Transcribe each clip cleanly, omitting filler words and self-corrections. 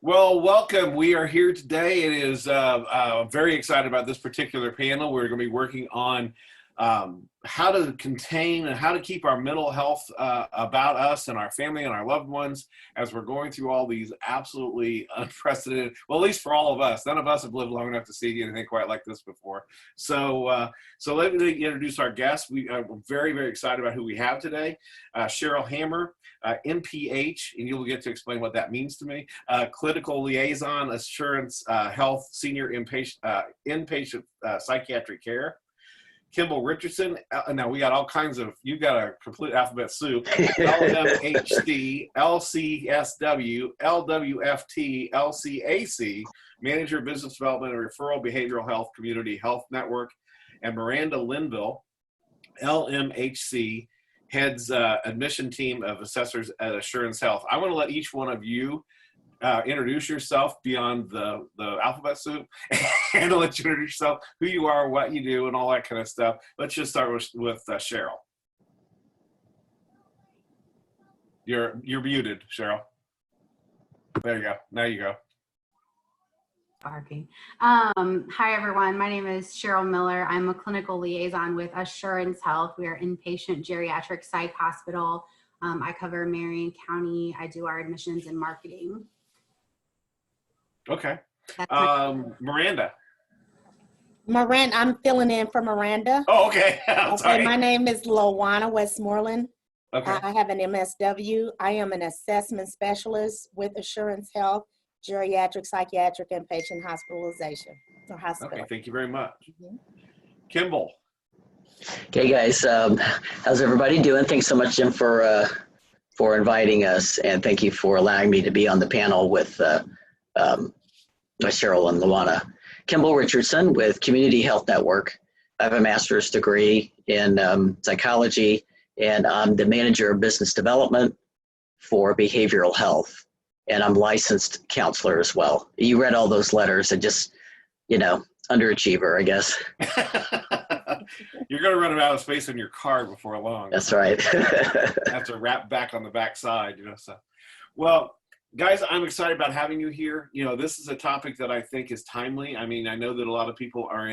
Well, welcome. We are here today. It is very excited about this particular panel. We're going to be working on how to contain and how to keep our mental health about us and our family and our loved ones as we're going through all these absolutely unprecedented, well, at least for all of us. None of us have lived long enough to see anything quite like this before. So let me introduce our guests. We're very, very excited about who we have today. Sheryl Hammer, MPH, and you'll get to explain what that means to me. Clinical Liaison Assurance Health Senior Inpatient Psychiatric Care. Kimble Richardson. Now we got all kinds of, you got a complete alphabet soup. LMHC, LCSW, LWFT, LCAC, Manager of Business Development and Referral Behavioral Health Community Health Network, and Miranda Linville, LMHC, heads admission team of assessors at Assurance Health. I want to let each one of you introduce yourself beyond the alphabet soup, and I'll let you introduce yourself, who you are, what you do, and all that kind of stuff. Let's just start with Sheryl. You're muted, Sheryl. There you go. Now you go. Barking. Hi, everyone. My name is Sheryl Miller. I'm a clinical liaison with Assurance Health. We are inpatient geriatric psych hospital. I cover Marion County. I do our admissions and marketing. Okay. Miranda. I'm filling in for Miranda. Oh, okay. Okay, my name is LaWana Westmoreland. Okay. I have an MSW. I am an assessment specialist with Assurance Health, geriatric, psychiatric, and patient hospitalization or hospital. Okay, thank you very much. Kimble. Okay, guys, how's everybody doing? Thanks so much, Jim, for inviting us, and thank you for allowing me to be on the panel with Sheryl and LaWana. Kimble Richardson with Community Health Network. I have a master's degree in psychology, and I'm the manager of business development for behavioral health, and I'm licensed counselor as well. You read all those letters and just, underachiever, I guess. You're going to run out of space in your car before long. That's right. Have to wrap back on the back side, so. Well, guys, I'm excited about having you here. This is a topic that I think is timely. I mean, I know that a lot of people are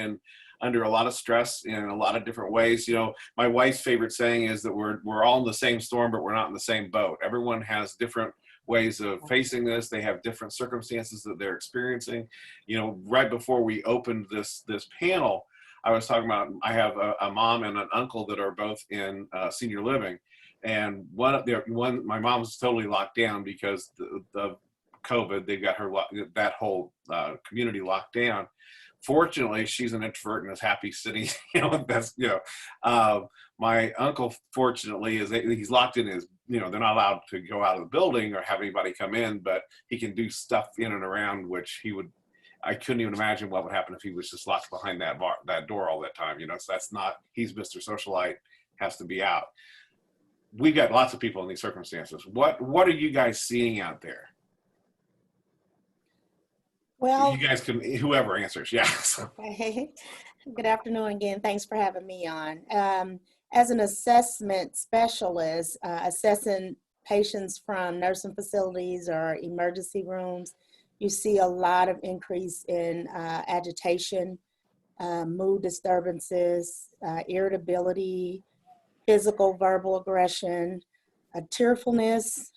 under a lot of stress in a lot of different ways. My wife's favorite saying is that we're all in the same storm, but we're not in the same boat. Everyone has different ways of facing this. They have different circumstances that they're experiencing. Right before we opened this panel, I was talking about, I have a mom and an uncle that are both in senior living. And my mom's totally locked down because of COVID. They've got that whole community locked down. Fortunately, she's an introvert and is happy sitting. My uncle, fortunately, he's locked in his. They're not allowed to go out of the building or have anybody come in, but he can do stuff in and around, which he would. I couldn't even imagine what would happen if he was just locked behind that door all that time. So that's not. He's Mr. Socialite, has to be out. We've got lots of people in these circumstances. What are you guys seeing out there? Well, you guys can, whoever answers, yeah. Okay. Good afternoon again. Thanks for having me on. As an assessment specialist, assessing patients from nursing facilities or emergency rooms, you see a lot of increase in agitation, mood disturbances, irritability, physical, verbal aggression, tearfulness,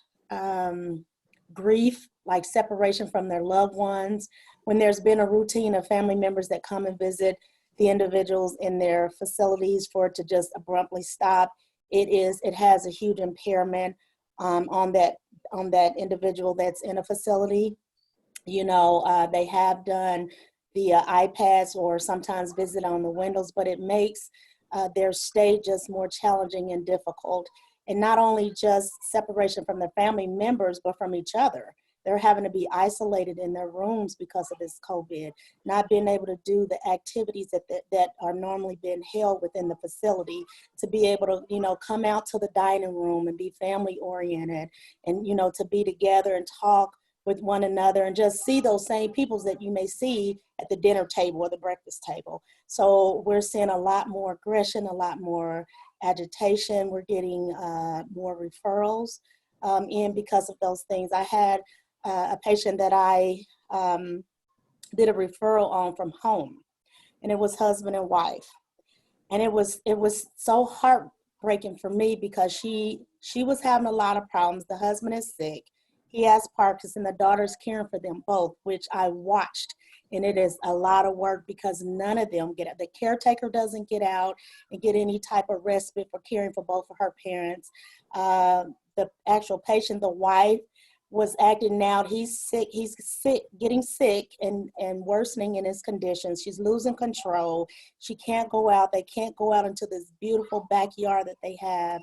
grief, like separation from their loved ones. When there's been a routine of family members that come and visit the individuals in their facilities, for it to just abruptly stop, it has a huge impairment on that individual that's in a facility. They have done the iPads or sometimes visit on the windows, but it makes their stay just more challenging and difficult. And not only just separation from their family members, but from each other. They're having to be isolated in their rooms because of this COVID, not being able to do the activities that are normally being held within the facility, to be able to, come out to the dining room and be family oriented and, to be together and talk with one another and just see those same people that you may see at the dinner table or the breakfast table. So we're seeing a lot more aggression, a lot more agitation. We're getting more referrals in because of those things. I had a patient that I did a referral on from home, and it was husband and wife. And it was so heartbreaking for me because she was having a lot of problems. The husband is sick. He has Parkinson's, and the daughter's caring for them both, which I watched. And it is a lot of work because none of them get out. The caretaker doesn't get out and get any type of respite for caring for both of her parents. The actual patient, the wife, was acting out. He's sick, getting sick and worsening in his condition. She's losing control. She can't go out. They can't go out into this beautiful backyard that they have.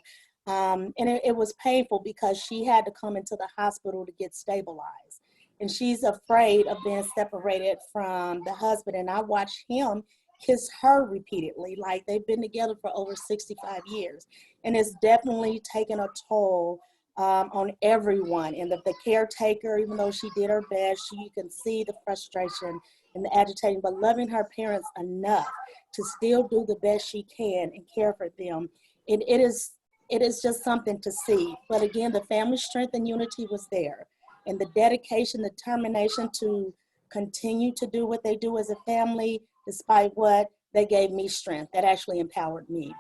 And it was painful because she had to come into the hospital to get stabilized. And she's afraid of being separated from the husband. And I watched him kiss her repeatedly, like they've been together for over 65 years. And it's definitely taken a toll on everyone. And the caretaker, even though she did her best, you can see the frustration and the agitating, but loving her parents enough to still do the best she can and care for them. It is just something to see. But again, the family strength and unity was there. And the dedication, determination to continue to do what they do as a family, despite what, they gave me strength. That actually empowered me.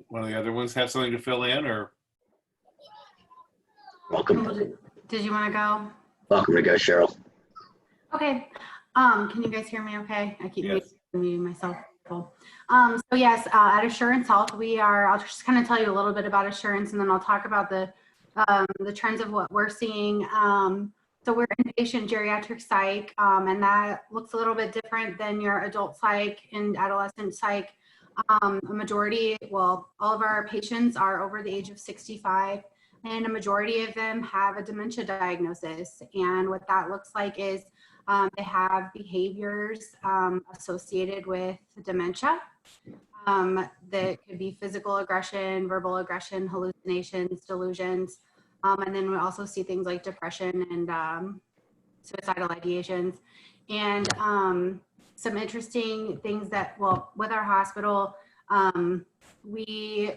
One of the other ones have something to fill in, or? Welcome. Did you want to go? Welcome to go, Sheryl. Okay. Can you guys hear me okay? I keep muting myself. So yes, at Assurance Health, I'll just kind of tell you a little bit about Assurance, and then I'll talk about the trends of what we're seeing. So we're inpatient geriatric psych, and that looks a little bit different than your adult psych and adolescent psych. A majority, well, all of our patients are over the age of 65, and a majority of them have a dementia diagnosis. And what that looks like is they have behaviors associated with dementia. That could be physical aggression, verbal aggression, hallucinations, delusions. And then we also see things like depression and suicidal ideations. And some interesting things that, well, with our hospital, we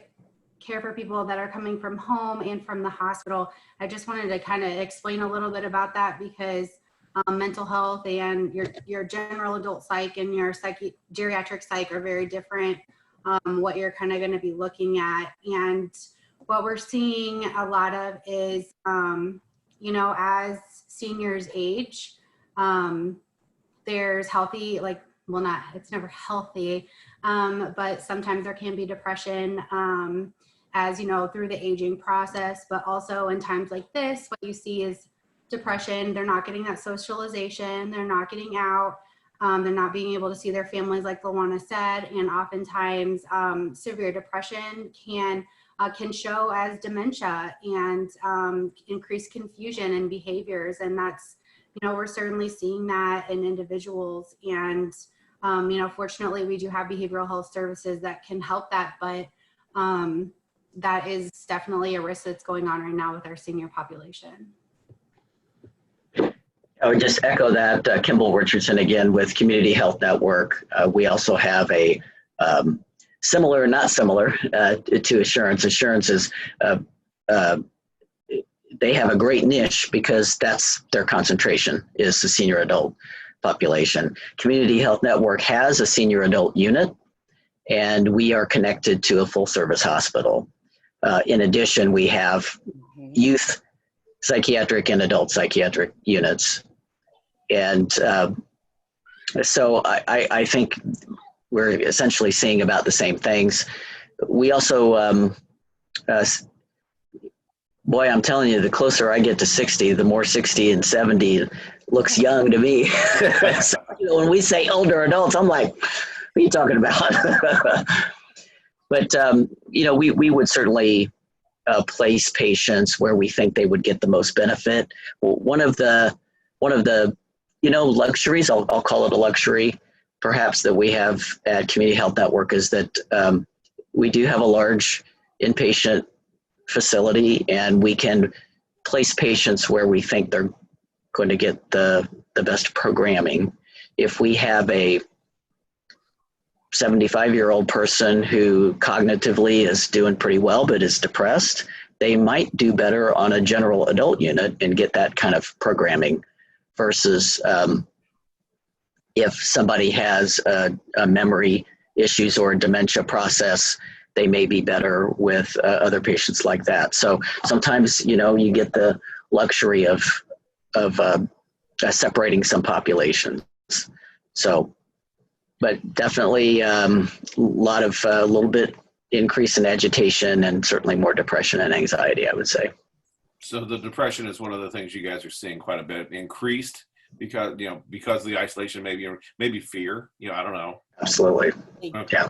care for people that are coming from home and from the hospital. I just wanted to kind of explain a little bit about that because mental health and your general adult psych and your geriatric psych are very different. What you're kind of going to be looking at, and what we're seeing a lot of is, as seniors age, there's healthy, it's never healthy, but sometimes there can be depression, as through the aging process, but also in times like this, what you see is depression. They're not getting that socialization. They're not getting out. They're not being able to see their families, like LaWana said, and oftentimes severe depression can show as dementia and increased confusion in behaviors. And that's, we're certainly seeing that in individuals. And, fortunately, we do have behavioral health services that can help that, but that is definitely a risk that's going on right now with our senior population. I would just echo that, Kimble Richardson again with Community Health Network. We also have a similar, not similar to Assurance. Assurance is, they have a great niche because that's their concentration is the senior adult population. Community Health Network has a senior adult unit, and we are connected to a full service hospital. In addition, we have youth psychiatric and adult psychiatric units. And so I think we're essentially seeing about the same things. We also, boy, I'm telling you, the closer I get to 60, the more 60 and 70 looks young to me. So, when we say older adults, I'm like, what are you talking about? But, we would certainly place patients where we think they would get the most benefit. One of the luxuries, I'll call it a luxury, perhaps, that we have at Community Health Network is that we do have a large inpatient facility, and we can place patients where we think they're going to get the best programming. If we have a 75-year-old person who cognitively is doing pretty well but is depressed, they might do better on a general adult unit and get that kind of programming versus if somebody has a memory issues or a dementia process, they may be better with other patients like that. So sometimes, you get the luxury of separating some populations. So, but definitely a little bit increase in agitation and certainly more depression and anxiety, I would say. So the depression is one of the things you guys are seeing quite a bit increased because of the isolation, maybe fear. I don't know. Absolutely. Okay. Yeah.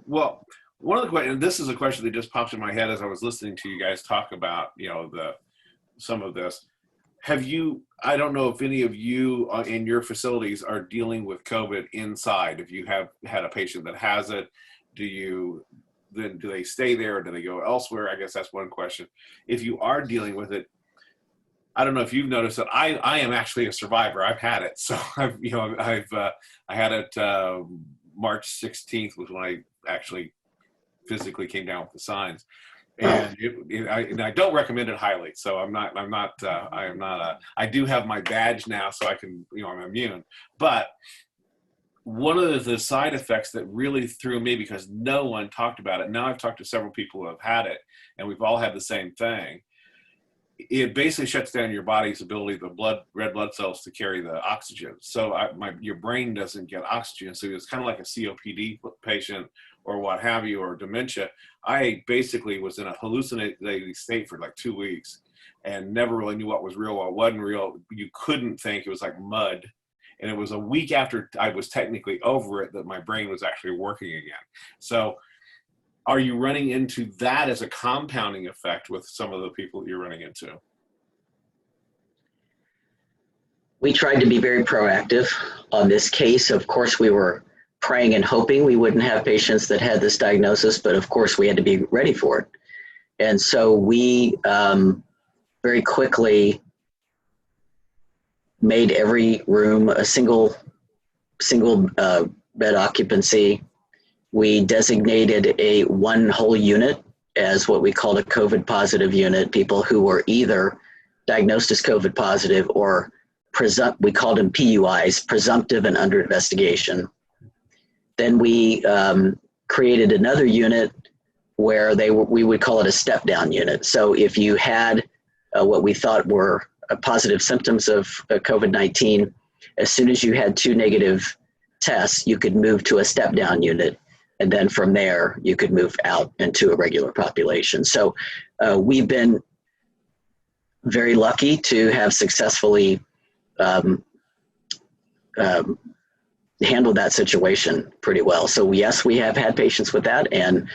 Well, one of the questions, this is a question that just popped in my head as I was listening to you guys talk about, some of this. I don't know if any of you in your facilities are dealing with COVID inside. If you have had a patient that has it, do they stay there or do they go elsewhere? I guess that's one question. If you are dealing with it, I don't know if you've noticed that I am actually a survivor. I've had it. So I had it March 16th was when I actually physically came down with the signs. And I don't recommend it highly. So I do have my badge now, so I can, I'm immune. But one of the side effects that really threw me, because no one talked about it. Now I've talked to several people who have had it, and we've all had the same thing. It basically shuts down your body's ability, the red blood cells, to carry the oxygen. So your brain doesn't get oxygen. So it's kind of like a COPD patient or what have you, or dementia. I basically was in a hallucinating state for like 2 weeks and never really knew what was real, what wasn't real. You couldn't think. It was like mud. And it was a week after I was technically over it that my brain was actually working again. So are you running into that as a compounding effect with some of the people that you're running into? We tried to be very proactive on this case. Of course, we were praying and hoping we wouldn't have patients that had this diagnosis, but of course we had to be ready for it. And so we very quickly made every room a single bed occupancy. We designated a one whole unit as what we called a COVID positive unit, people who were either diagnosed as COVID positive or we called them PUIs, presumptive and under investigation. Then we created another unit where we would call it a step down unit. So if you had what we thought were positive symptoms of COVID-19, as soon as you had 2 negative tests, you could move to a step down unit. And then from there, you could move out into a regular population. So we've been very lucky to have successfully handled that situation pretty well. So yes, we have had patients with that, and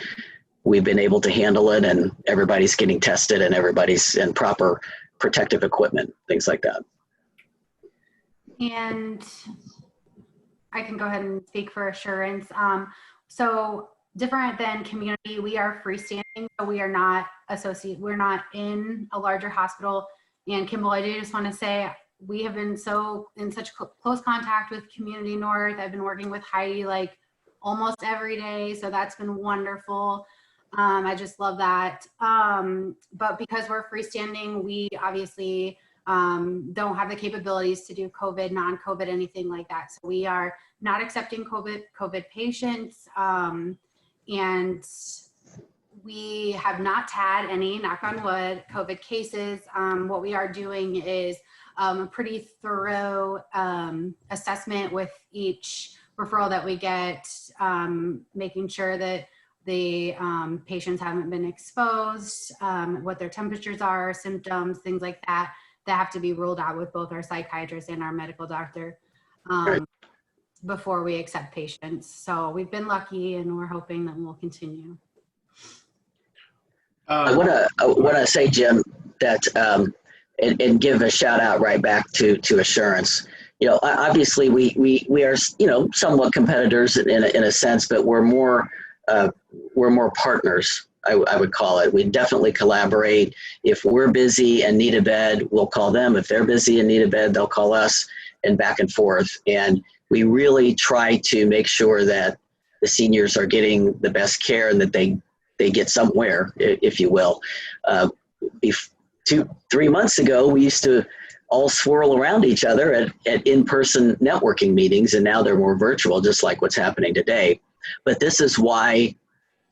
we've been able to handle it, and everybody's getting tested, and everybody's in proper protective equipment, things like that. And I can go ahead and speak for Assurance. So different than community, we are freestanding, so we are not associated, we're not in a larger hospital. And Kimble, I do just want to say, we have been in such close contact with Community North. I've been working with Heidi like almost every day, so that's been wonderful. I just love that. But because we're freestanding, we obviously don't have the capabilities to do COVID, non-COVID, anything like that. So we are not accepting COVID patients, and we have not had any, knock on wood, COVID cases. What we are doing is a pretty thorough assessment with each referral that we get, making sure that the patients haven't been exposed, what their temperatures are, symptoms, things like that have to be ruled out with both our psychiatrist and our medical doctor before we accept patients. So we've been lucky, and we're hoping that we'll continue. I want to say, Jim, that and give a shout out right back to Assurance. Obviously we are somewhat competitors in a sense, but we're more partners. I would call it. We definitely collaborate. If we're busy and need a bed, we'll call them. If they're busy and need a bed, they'll call us, and back and forth. And we really try to make sure that the seniors are getting the best care and that they they get somewhere, if you will. 3 months ago, we used to all swirl around each other at in-person networking meetings, and now they're more virtual, just like what's happening today. But this is why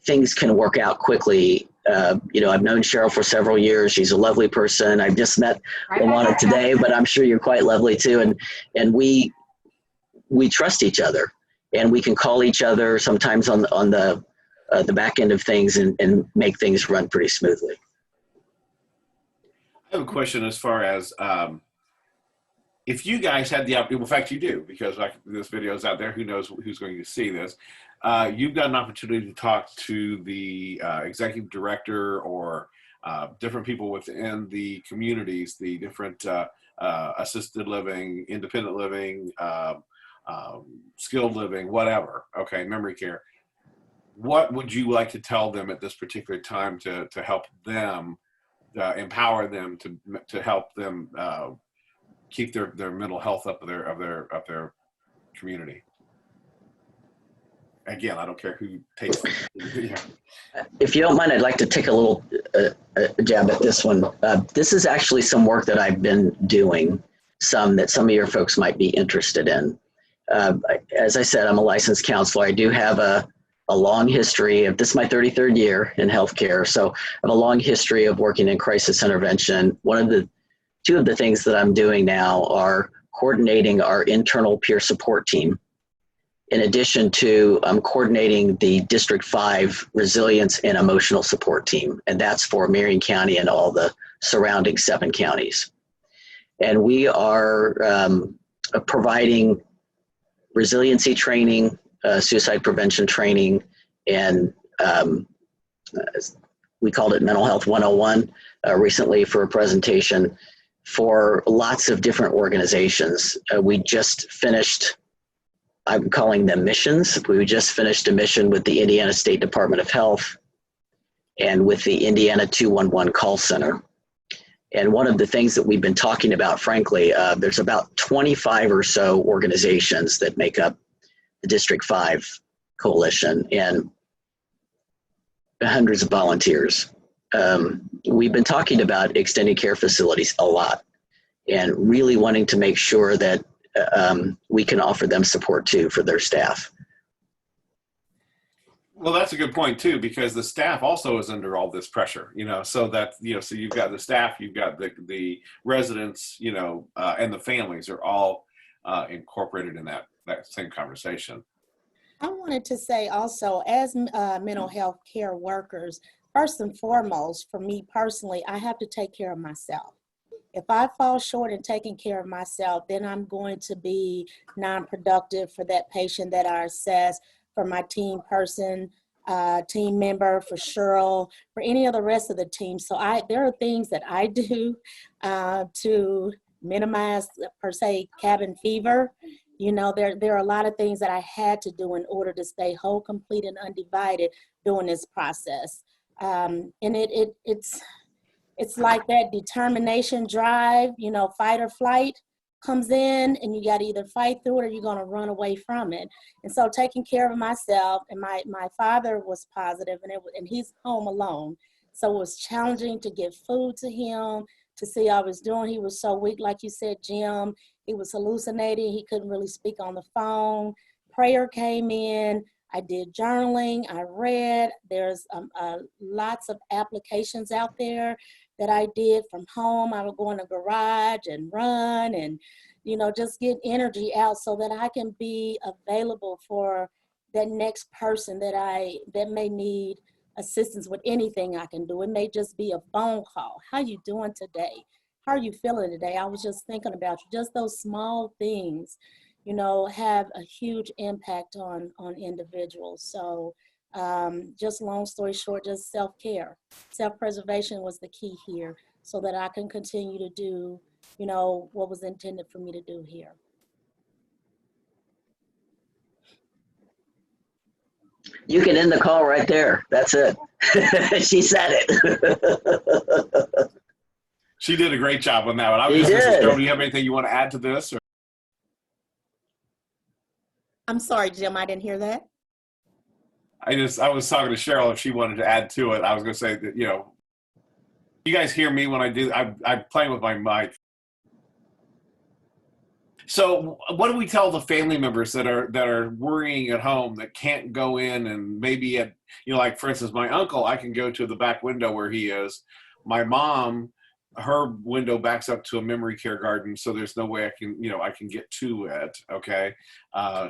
things can work out quickly. I've known Sheryl for several years. She's a lovely person. I've just met LaWana today, but I'm sure you're quite lovely too. And we trust each other, and we can call each other sometimes on the back end of things and make things run pretty smoothly. I have a question as far as if you guys had the opportunity, in fact you do, because this video is out there, who knows who's going to see this. You've got an opportunity to talk to the executive director or different people within the communities, the different assisted living, independent living, skilled living, whatever, okay, memory care. What would you like to tell them at this particular time to help them, empower them, to help them keep their mental health up of their community? Again, I don't care who takes it. If you don't mind, I'd like to take a little jab at this one. This is actually some work that I've been doing, that some of your folks might be interested in. As I said, I'm a licensed counselor. I do have a long history of, this is my 33rd year in healthcare, so I have a long history of working in crisis intervention. Two of the things that I'm doing now are coordinating our internal peer support team. In addition to coordinating the District 5 resilience and emotional support team, and that's for Marion County and all the surrounding 7 counties. And we are providing resiliency training, suicide prevention training, and we called it Mental Health 101 recently for a presentation for lots of different organizations. We just finished, I'm calling them missions. We just finished a mission with the Indiana State Department of Health and with the Indiana 211 call center. And one of the things that we've been talking about, frankly, there's about 25 or so organizations that make up the District 5 coalition and hundreds of volunteers. We've been talking about extended care facilities a lot and really wanting to make sure that we can offer them support too for their staff. Well, that's a good point too, because the staff also is under all this pressure, so that, so you've got the staff, you've got the residents, and the families are all incorporated in that same conversation. I wanted to say also, as mental health care workers, first and foremost, for me personally, I have to take care of myself. If I fall short in taking care of myself, then I'm going to be non-productive for that patient that I assess, for my team member, for Sheryl, for any of the rest of the team. So there are things that I do to minimize, per se, cabin fever. There are a lot of things that I had to do in order to stay whole, complete, and undivided during this process. And it's like that determination, drive, fight or flight comes in, and you got to either fight through it or you're going to run away from it. And so taking care of myself, and my father was positive, and he's home alone. So it was challenging to give food to him, to see how I was doing. He was so weak, like you said, Jim. He was hallucinating. He couldn't really speak on the phone. Prayer came in. I did journaling. I read. There's lots of applications out there that I did from home. I would go in the garage and run and, just get energy out so that I can be available for that next person that may need assistance with anything I can do. It may just be a phone call. How you doing today? How are you feeling today? I was just thinking about you. Just those small things, have a huge impact on individuals. So just long story short, just self-care. Self-preservation was the key here so that I can continue to do, what was intended for me to do here. You can end the call right there. That's it. She said it. She did a great job on that one. She did. Do you have anything you want to add to this? Or? I'm sorry, Jim, I didn't hear that. I was talking to Sheryl if she wanted to add to it. I was going to say that, you know, you guys hear me when I do, I'm playing with my mic. So what do we tell the family members that are worrying at home that can't go in and maybe at, you know, like for instance, my uncle, I can go to the back window where he is. My mom, her window backs up to a memory care garden, so there's no way I can, you know, I can get to it. Okay.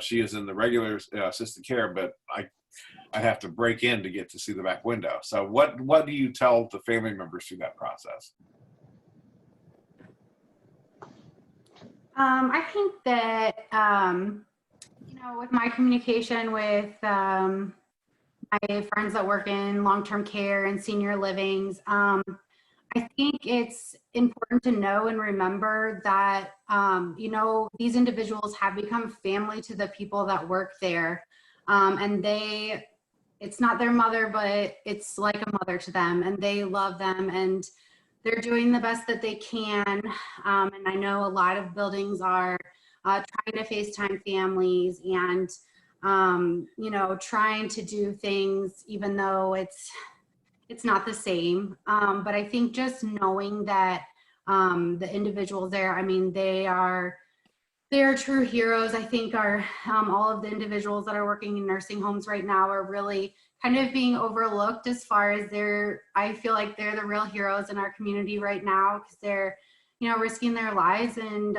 She is in the regular assisted care, but I'd have to break in to get to see the back window. So what do you tell the family members through that process? I think that, you know, with my communication with my friends that work in long-term care and senior livings, I think it's important to know and remember that, you know, these individuals have become family to the people that work there. And it's not their mother, but it's like a mother to them, and they love them, and they're doing the best that they can. And I know a lot of buildings are trying to FaceTime families and, you know, trying to do things even though it's not the same. But I think just knowing that the individuals there, I mean, they are true heroes. I think all of the individuals that are working in nursing homes right now are really kind of being overlooked as far as I feel like they're the real heroes in our community right now, because they're, you know, risking their lives and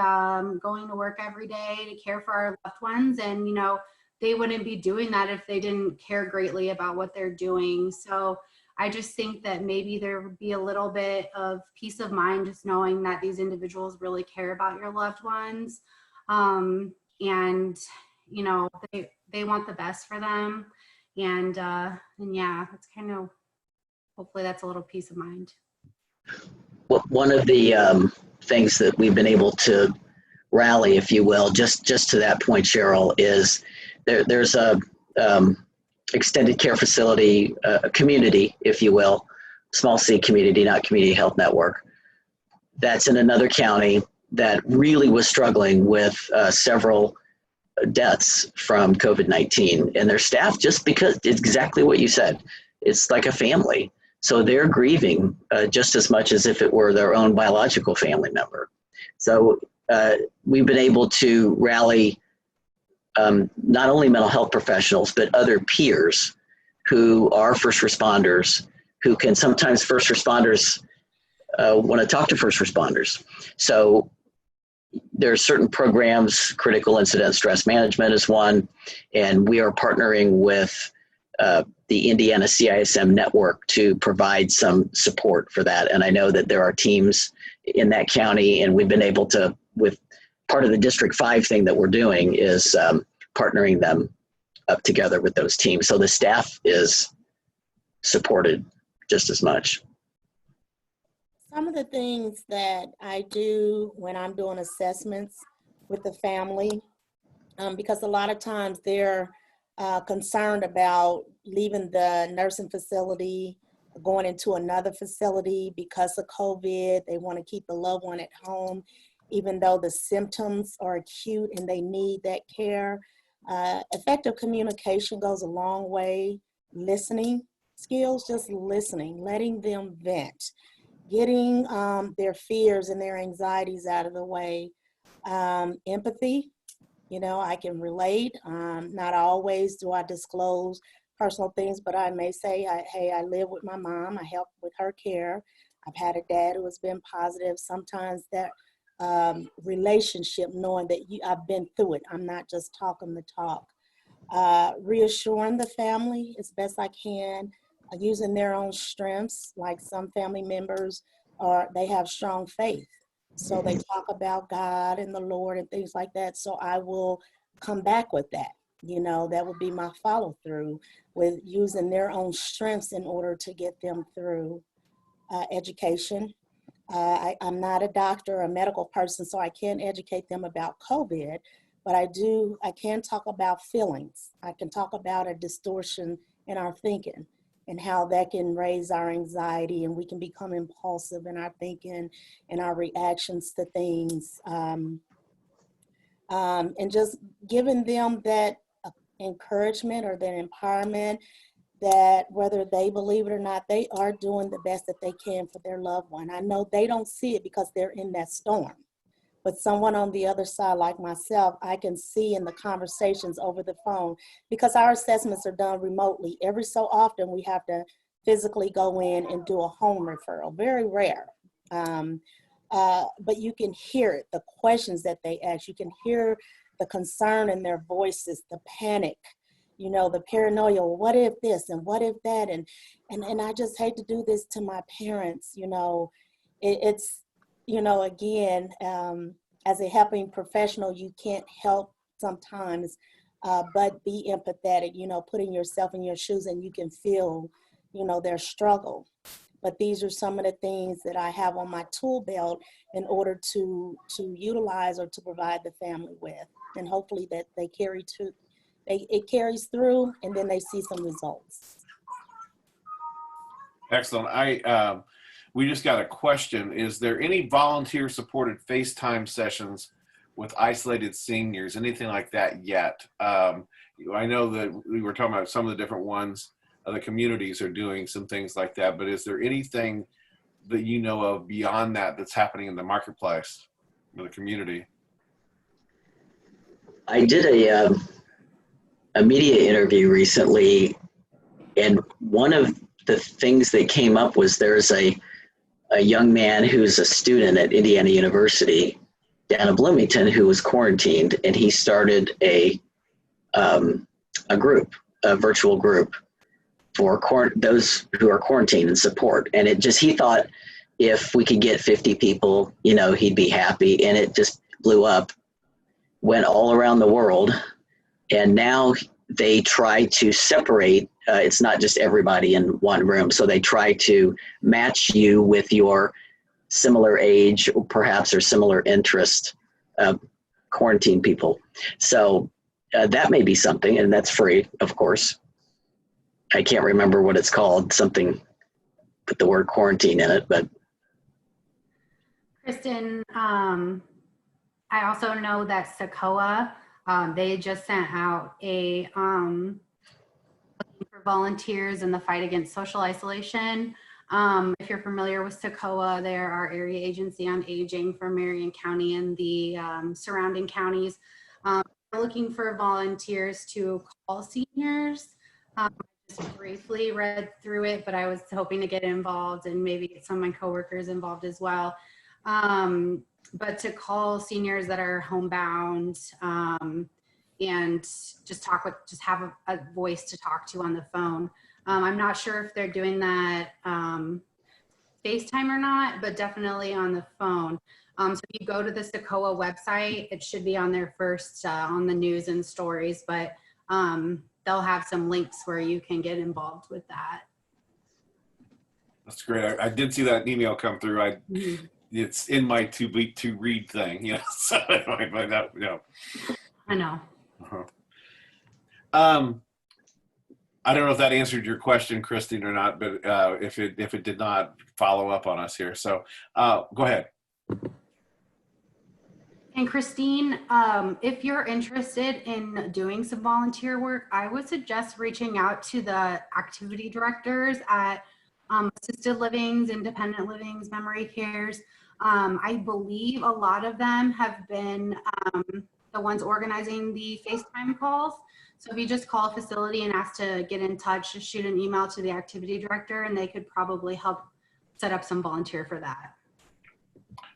going to work every day to care for our loved ones. And, you know, they wouldn't be doing that if they didn't care greatly about what they're doing. So I just think that maybe there would be a little bit of peace of mind just knowing that these individuals really care about your loved ones. And, you know, they want the best for them. And yeah, it's kind of, hopefully that's a little peace of mind. Well, one of the things that we've been able to rally, if you will, just to that point, Sheryl, is there's a extended care facility, a community, if you will, small C community, not community health network, that's in another county that really was struggling with several deaths from COVID-19, and their staff, just because it's exactly what you said, it's like a family. So they're grieving just as much as if it were their own biological family member. So we've been able to rally not only mental health professionals, but other peers who are first responders, who can sometimes first responders want to talk to first responders. So there are certain programs, critical incident stress management is one, and we are partnering with the Indiana CISM network to provide some support for that. And I know that there are teams in that county, and we've been able to, with part of the District 5 thing that we're doing is partnering them up together with those teams. So the staff is supported just as much. Some of the things that I do when I'm doing assessments with the family, because a lot of times they're concerned about leaving the nursing facility, going into another facility because of COVID. They want to keep the loved one at home, even though the symptoms are acute and they need that care. Effective communication goes a long way. Listening skills, just listening, letting them vent, getting their fears and their anxieties out of the way. Empathy, you know, I can relate. Not always do I disclose personal things, but I may say, hey, I live with my mom. I help with her care. I've had a dad who has been positive. Sometimes that relationship, knowing that I've been through it. I'm not just talking the talk. Reassuring the family as best I can, using their own strengths. Like some family members they have strong faith. So they talk about God and the Lord and things like that. So I will come back with that. You know, that would be my follow through with using their own strengths in order to get them through. Education. I'm not a doctor or a medical person, so I can't educate them about COVID, but I can talk about feelings. I can talk about a distortion in our thinking and how that can raise our anxiety, and we can become impulsive in our thinking and our reactions to things. And just giving them that encouragement or that empowerment that whether they believe it or not, they are doing the best that they can for their loved one. I know they don't see it because they're in that storm. But someone on the other side, like myself, I can see in the conversations over the phone, because our assessments are done remotely. Every so often, we have to physically go in and do a home referral. Very rare. But you can hear it, the questions that they ask. You can hear the concern in their voices, the panic, you know, the paranoia. Well, what if this and what if that? And I just hate to do this to my parents. You know, it's, you know, again, as a helping professional, you can't help sometimes but be empathetic, you know, putting yourself in your shoes, and you can feel, you know, their struggle. But these are some of the things that I have on my tool belt in order to utilize or to provide the family with. And hopefully that it carries through, and then they see some results. Excellent. We just got a question. Is there any volunteer supported FaceTime sessions with isolated seniors, anything like that yet? I know that we were talking about some of the different ones. The communities are doing some things like that, but is there anything that you know of beyond that that's happening in the marketplace, in the community? I did a media interview recently, and one of the things that came up was there's a young man who's a student at Indiana University down in Bloomington who was quarantined, and he started a group, a virtual group for those who are quarantined and support. And he thought if we could get 50 people, you know, he'd be happy. And it just blew up, went all around the world. And now they try to separate, it's not just everybody in one room. So they try to match you with your similar age, or perhaps, or similar interest, quarantine people. So that may be something, and that's free, of course. I can't remember what it's called, something, put the word quarantine in it, but. Kristen, I also know that SACOA, they just sent out a looking for volunteers in the fight against social isolation. If you're familiar with SACOA, they're our area agency on aging for Marion County and the surrounding counties. We're looking for volunteers to call seniors. Just briefly read through it, but I was hoping to get involved and maybe get some of my coworkers involved as well. But to call seniors that are homebound and just have a voice to talk to on the phone. I'm not sure if they're doing that FaceTime or not, but definitely on the phone. So if you go to the SACOA website, it should be on there first on the news and stories, but they'll have some links where you can get involved with that. That's great. I did see that email come through. It's in my to read thing, you know. So I find that, you know. I know. I don't know if that answered your question, Christine, or not, but if it did not, follow up on us here. So go ahead. And Christine, if you're interested in doing some volunteer work, I would suggest reaching out to the activity directors at assisted livings, independent livings, memory cares. I believe a lot of them have been the ones organizing the FaceTime calls. So if you just call a facility and ask to get in touch, just shoot an email to the activity director and they could probably help set up some volunteer for that.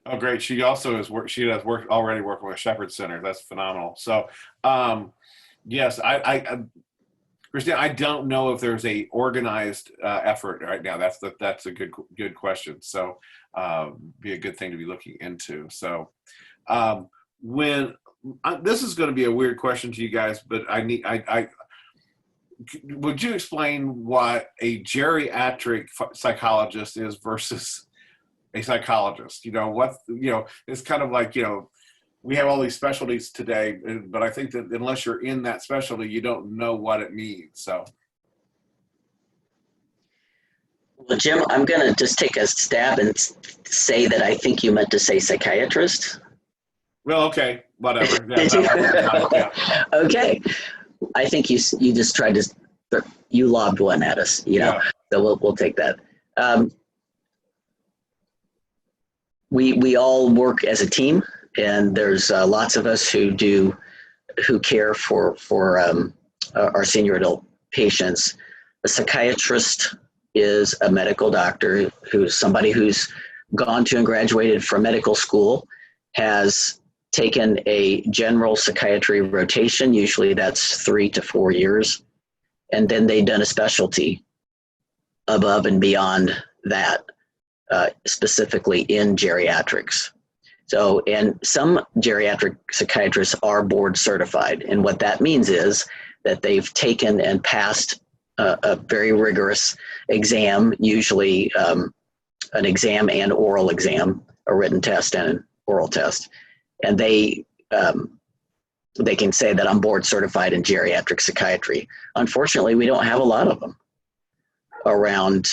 Oh, great. She also already working with Shepherd Center. That's phenomenal. So yes, Christine, I don't know if there's a organized effort right now. That's a good question. So be a good thing to be looking into. So this is going to be a weird question to you guys, but would you explain what a geriatric psychologist is versus a psychologist? You know, it's kind of like, you know, we have all these specialties today, but I think that unless you're in that specialty, you don't know what it means. So. Well, Jim, I'm going to just take a stab and say that I think you meant to say psychiatrist. Well, okay, whatever. Yeah. Okay. I think you just tried to, you lobbed one at us, you know, so we'll take that. We all work as a team, and there's lots of us who care for our senior adult patients. A psychiatrist is a medical doctor who's somebody who's gone to and graduated from medical school, has taken a general psychiatry rotation. Usually that's 3 to 4 years. And then they've done a specialty above and beyond that, specifically in geriatrics. So, and some geriatric psychiatrists are board certified. And what that means is that they've taken and passed a very rigorous exam, usually an exam and oral exam, a written test and an oral test. And they can say that I'm board certified in geriatric psychiatry. Unfortunately, we don't have a lot of them around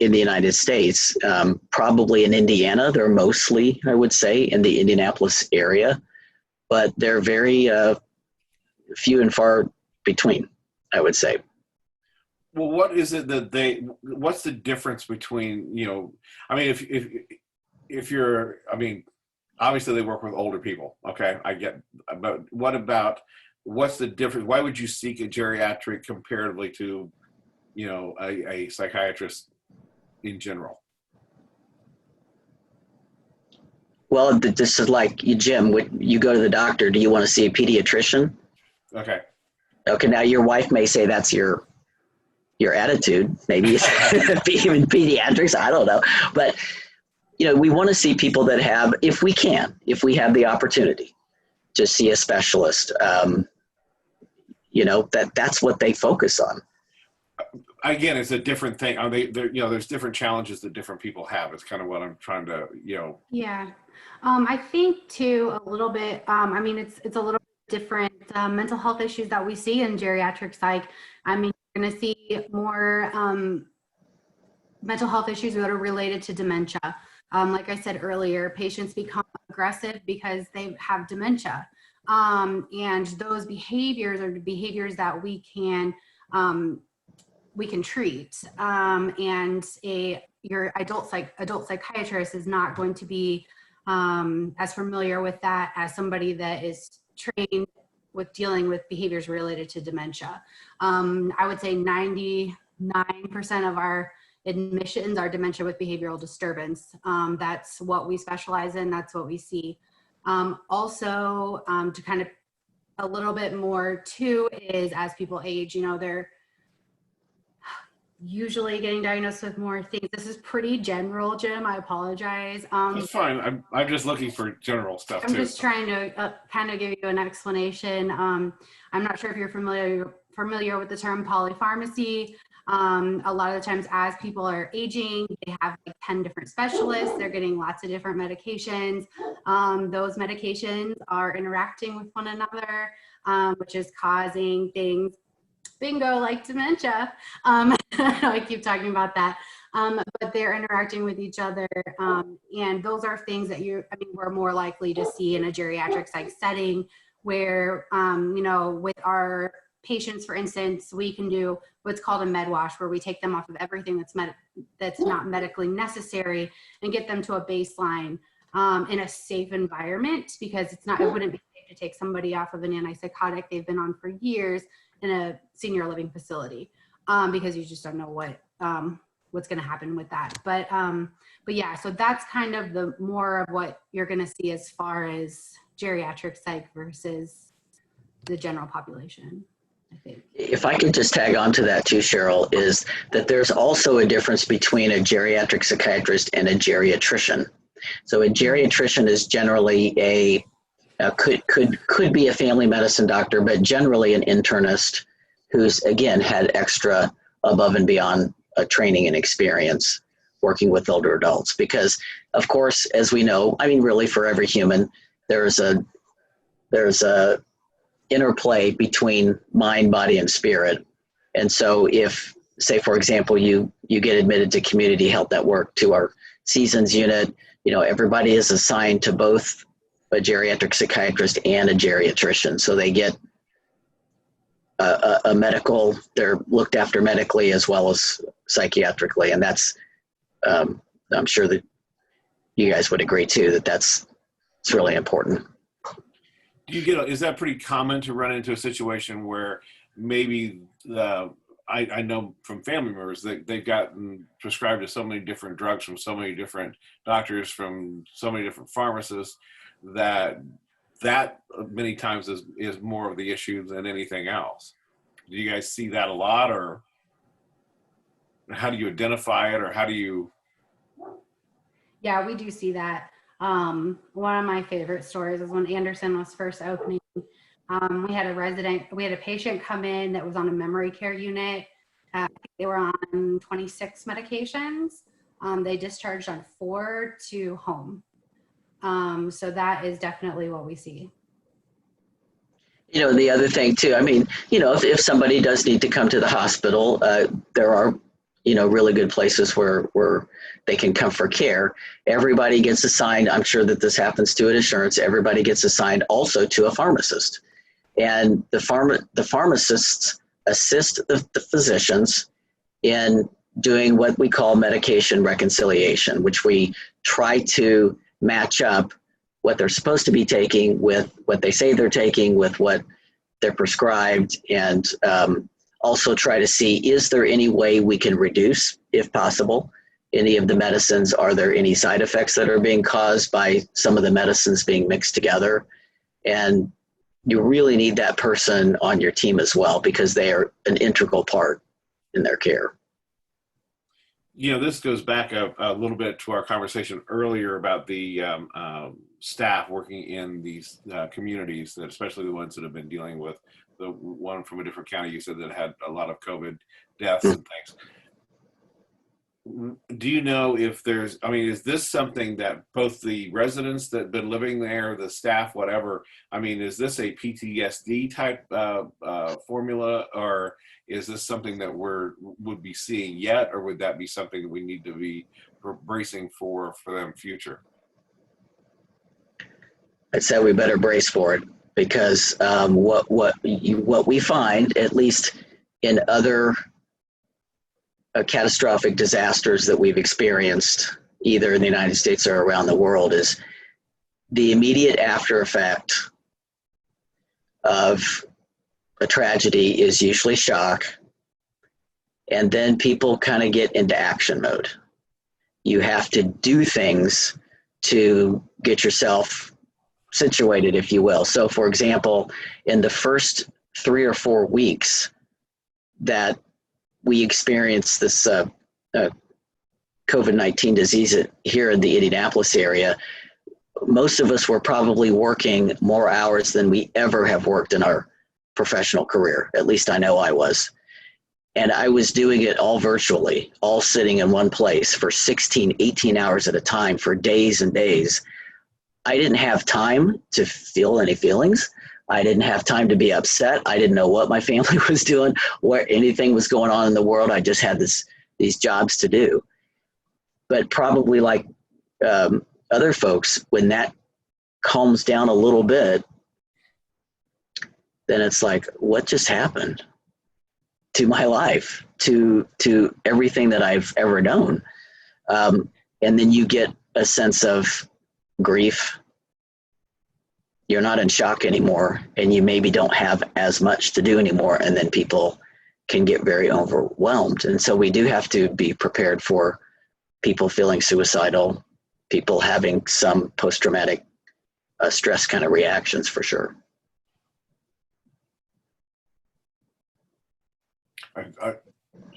in the United States. Probably in Indiana, they're mostly, I would say, in the Indianapolis area, but they're very few and far between, I would say. Well, what is it that what's the difference between, you know, I mean, if you're, I mean, obviously they work with older people. Okay. I get, but what's the difference? Why would you seek a geriatric comparatively to, you know, a psychiatrist in general? Well, this is like Jim, when you go to the doctor, do you want to see a pediatrician? Okay. Okay. Now your wife may say that's your attitude, maybe even pediatrics, I don't know. But, you know, we want to see people that have, if we have the opportunity to see a specialist, you know, that's what they focus on. Again, it's a different thing. You know, there's different challenges that different people have. It's kind of what I'm trying to, you know. Yeah. I think too, a little bit, I mean, it's a little bit different mental health issues that we see in geriatric psych. I mean, you're going to see more mental health issues that are related to dementia. Like I said earlier, patients become aggressive because they have dementia. And those behaviors are behaviors that we can treat. And your adult psychiatrist is not going to be as familiar with that as somebody that is trained with dealing with behaviors related to dementia. I would say 99% of our admissions are dementia with behavioral disturbance. That's what we specialize in. That's what we see. Also, to kind of a little bit more too is as people age, you know, they're usually getting diagnosed with more things. This is pretty general, Jim. I apologize. That's fine. I'm just looking for general stuff too. I'm just trying to kind of give you an explanation. I'm not sure if you're familiar with the term polypharmacy. A lot of the times as people are aging, they have like 10 different specialists. They're getting lots of different medications. Those medications are interacting with one another, which is causing things, bingo, like dementia. I keep talking about that. But they're interacting with each other. And those are things that we're more likely to see in a geriatric psych setting where, you know, with our patients, for instance, we can do what's called a med wash, where we take them off of everything that's not medically necessary and get them to a baseline in a safe environment, because it wouldn't be safe to take somebody off of an antipsychotic they've been on for years in a senior living facility, because you just don't know what's going to happen with that. But yeah, so that's kind of the more of what you're going to see as far as geriatric psych versus the general population, I think. If I could just tag on to that too, Sheryl, is that there's also a difference between a geriatric psychiatrist and a geriatrician. So a geriatrician is generally could be a family medicine doctor, but generally an internist who's, again, had extra above and beyond training and experience working with older adults. Because, of course, as we know, I mean, really for every human, there's a interplay between mind, body, and spirit. And so if, say, for example, you get admitted to Community Health Network, to our Seasons unit, you know, everybody is assigned to both a geriatric psychiatrist and a geriatrician. So they get they're looked after medically as well as psychiatrically. And that's, I'm sure that you guys would agree too, it's really important. Do you get, is that pretty common to run into a situation where maybe I know from family members that they've gotten prescribed to so many different drugs from so many different doctors, from so many different pharmacists, that many times is more of the issue than anything else? Do you guys see that a lot, or how do you identify it, or how do you? Yeah, we do see that. One of my favorite stories is when Anderson was first opening. We had a patient come in that was on a memory care unit. They were on 26 medications. They discharged on 4 to home. So that is definitely what we see. The other thing too, I mean, if somebody does need to come to the hospital, there are, really good places where they can come for care. Everybody gets assigned, I'm sure that this happens to an insurance, everybody gets assigned also to a pharmacist. And the pharmacists assist the physicians in doing what we call medication reconciliation, which we try to match up what they're supposed to be taking with what they say they're taking, with what they're prescribed, and also try to see, is there any way we can reduce, if possible, any of the medicines? Are there any side effects that are being caused by some of the medicines being mixed together? And you really need that person on your team as well, because they are an integral part in their care. This goes back a little bit to our conversation earlier about the staff working in these communities, that especially the ones that have been dealing with the one from a different county you said that had a lot of COVID deaths and things. Do you know if there's, is this something that both the residents that have been living there, the staff, whatever, is this a PTSD type formula, or is this something that would be seeing yet, or would that be something that we need to be bracing for them future? I'd say we better brace for it, because what we find, at least in other catastrophic disasters that we've experienced, either in the United States or around the world, is the immediate after effect of a tragedy is usually shock, and then people kind of get into action mode. You have to do things to get yourself situated, if you will. So, for example, in the first 3 or 4 weeks that we experienced this COVID-19 disease here in the Indianapolis area, most of us were probably working more hours than we ever have worked in our professional career. At least I know I was. And I was doing it all virtually, all sitting in one place for 16, 18 hours at a time for days and days. I didn't have time to feel any feelings. I didn't have time to be upset. I didn't know what my family was doing, where anything was going on in the world. I just had these jobs to do. But probably like other folks, when that calms down a little bit, then it's like, what just happened to my life, to everything that I've ever known? And then you get a sense of grief. You're not in shock anymore, and you maybe don't have as much to do anymore, and then people can get very overwhelmed. And so we do have to be prepared for people feeling suicidal, people having some post-traumatic stress kind of reactions, for sure.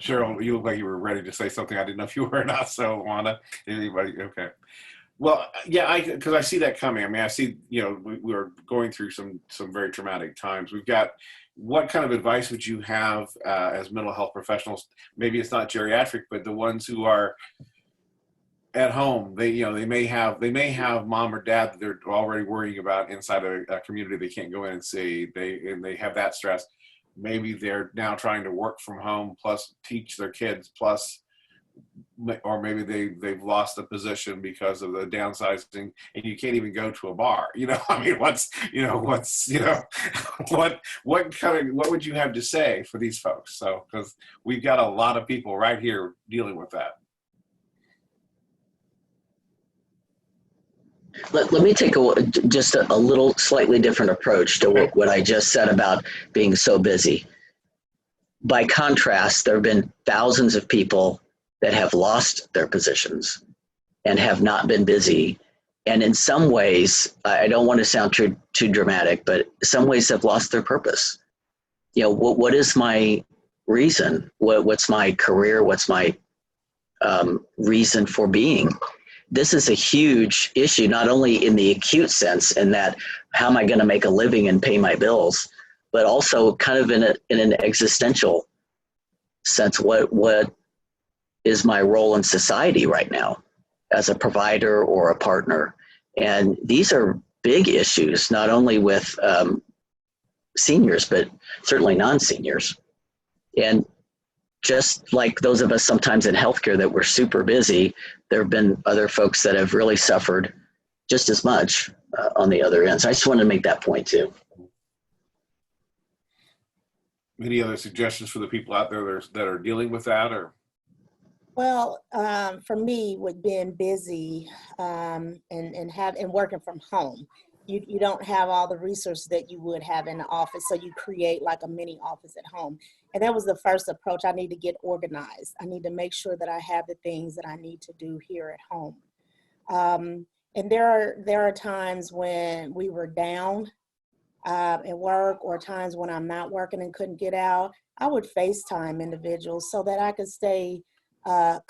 Sheryl, you look like you were ready to say something. I didn't know if you were or not. So, LaWana, anybody? Okay. Well, yeah, because I see that coming. I see, we're going through some very traumatic times. We've got, what kind of advice would you have as mental health professionals? Maybe it's not geriatric, but the ones who are at home, they may have mom or dad that they're already worrying about inside a community they can't go in and see. They have that stress. Maybe they're now trying to work from home, plus teach their kids, plus or maybe they've lost a position because of the downsizing, and you can't even go to a bar. I mean, what would you have to say for these folks? So, because we've got a lot of people right here dealing with that. Let me take just a little slightly different approach to what I just said about being so busy. By contrast, there have been thousands of people that have lost their positions and have not been busy. And in some ways, I don't want to sound too dramatic, but in some ways have lost their purpose. What is my reason? What's my career? What's my reason for being? This is a huge issue, not only in the acute sense, in that how am I going to make a living and pay my bills, but also kind of in an existential sense. What is my role in society right now as a provider or a partner? And these are big issues, not only with seniors, but certainly non-seniors. And just like those of us sometimes in healthcare that were super busy, there have been other folks that have really suffered just as much on the other end. So I just wanted to make that point too. Any other suggestions for the people out there that are dealing with that? Or Well, for me, with being busy and working from home, you don't have all the resources that you would have in the office, so you create like a mini office at home. And that was the first approach. I need to get organized. I need to make sure that I have the things that I need to do here at home. And there are times when we were down at work, or times when I'm not working and couldn't get out. I would FaceTime individuals so that I could stay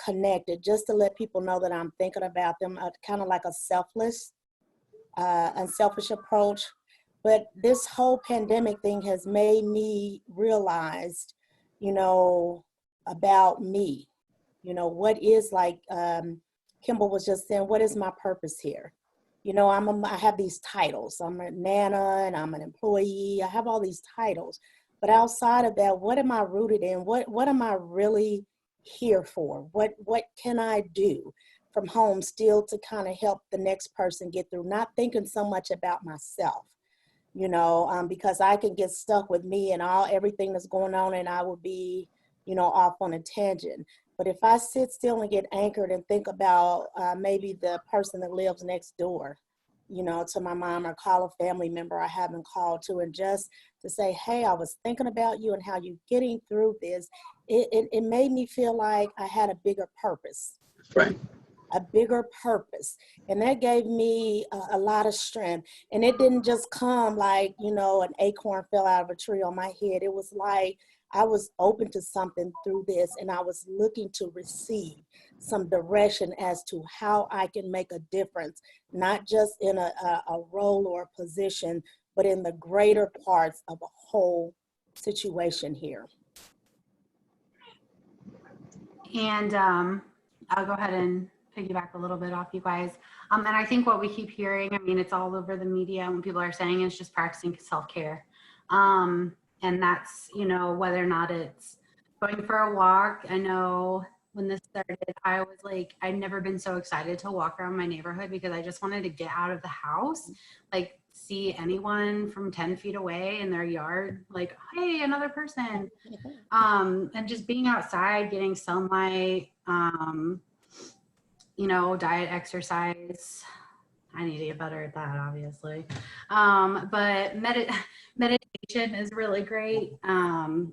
connected, just to let people know that I'm thinking about them, kind of like a unselfish approach. But this whole pandemic thing has made me realize, about me, what is, like Kimble was just saying, what is my purpose here? I have these titles. I'm a Nana and I'm an employee. I have all these titles. But outside of that, what am I rooted in? What am I really here for? What can I do from home still to kind of help the next person get through? Not thinking so much about myself, because I can get stuck with me and everything that's going on, and I would be, off on a tangent. But if I sit still and get anchored and think about maybe the person that lives next door, to my mom, or call a family member I haven't called to, and just to say, hey, I was thinking about you and how you're getting through this, it made me feel like I had a bigger purpose. Right. A bigger purpose. And that gave me a lot of strength. And it didn't just come like, an acorn fell out of a tree on my head. It was like I was open to something through this, and I was looking to receive some direction as to how I can make a difference, not just in a role or a position, but in the greater parts of a whole situation here. And I'll go ahead and piggyback a little bit off you guys. And I think what we keep hearing, it's all over the media when people are saying it's just practicing self-care. And that's, whether or not it's going for a walk. I know when this started, I was like, I'd never been so excited to walk around my neighborhood because I just wanted to get out of the house, like see anyone from 10 feet away in their yard, like, hey, another person. And just being outside, getting sunlight, diet, exercise. I need to get better at that, obviously. But meditation is really great.